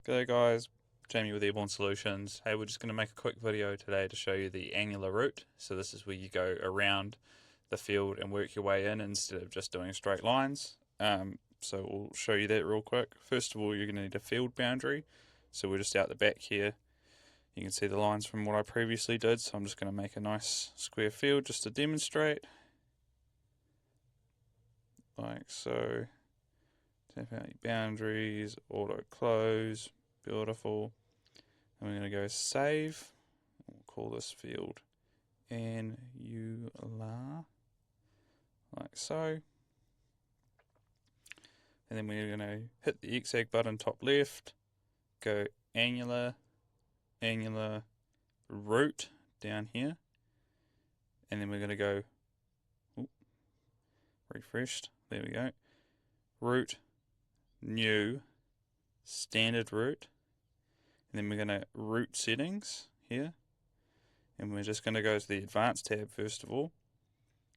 G'day guys, Jamie with Airborne Solutions. Hey, we're just going to make a quick video today to show you the annular route. So this is where you go around the field and work your way in instead of just doing straight lines. So we'll show you that real quick. First of all, you're going to need a field boundary. So we're just out the back here. You can see the lines from what I previously did. So I'm just going to make a nice square field just to demonstrate. Like so. Tap out your boundaries, auto close, beautiful. And we're going to go save. We'll call this field Annular, like so. And then we're going to hit the XAG button top left, go annular route down here. And then we're going to go, refreshed, there we go, route, new, standard route, and then we're going to route settings here, and we're just going to go to the advanced tab first of all,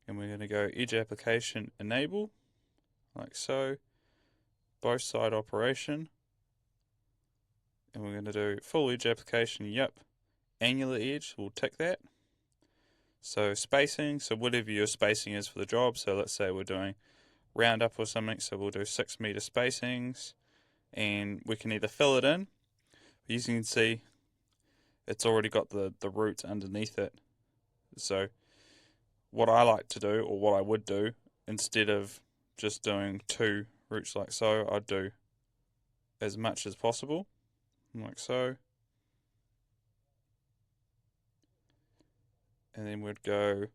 and we're going to go edge application enable, like so, both side operation, and we're going to do full edge application, yep, annular edge, we'll tick that. So spacing, so whatever your spacing is for the job, so let's say we're doing roundup or something, so we'll do 6 meter spacings, and we can either fill it in, as you can see it's already got the routes underneath it. So what I like to do, or what I would do, instead of just doing 2 routes like so, I'd do as much as possible, like so, and then we'd go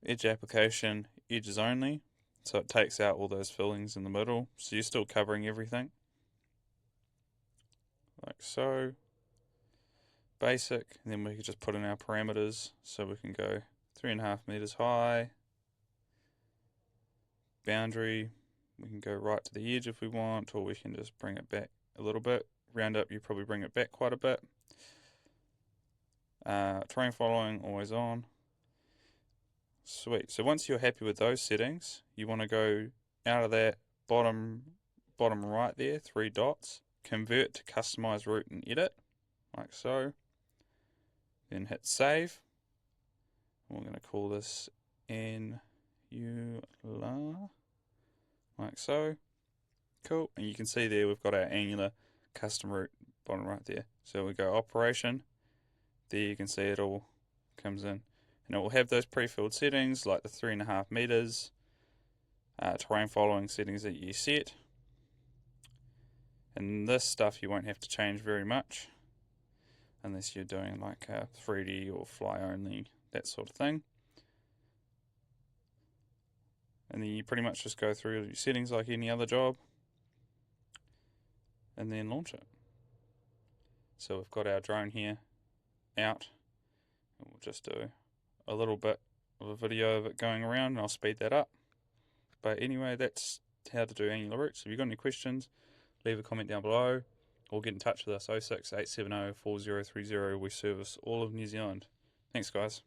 edge application, edges only, so it takes out all those fillings in the middle, so you're still covering everything, like so, basic, and then we can just put in our parameters, so we can go 3.5 meters high, boundary, we can go right to the edge if we want, or we can just bring it back a little bit. Round up, you probably bring it back quite a bit. Terrain following, always on. Sweet. So once you're happy with those settings, you want to go out of that bottom right there, 3 dots, convert to customize route and edit, like so. Then hit save. We're going to call this Annular, like so. Cool. And you can see there we've got our annular custom route bottom right there. So we go operation. There you can see it all comes in. And it will have those pre-filled settings like the 3.5 meters, terrain following settings that you set. And this stuff you won't have to change very much unless you're doing like a 3D or fly only, that sort of thing. And then you pretty much just go through your settings like any other job and then launch it. So we've got our drone here out, and we'll just do a little bit of a video of it going around, and I'll speed that up. But anyway, that's how to do annular routes. If you've got any questions, leave a comment down below, or get in touch with us 06 870 4030. We service all of New Zealand. Thanks guys.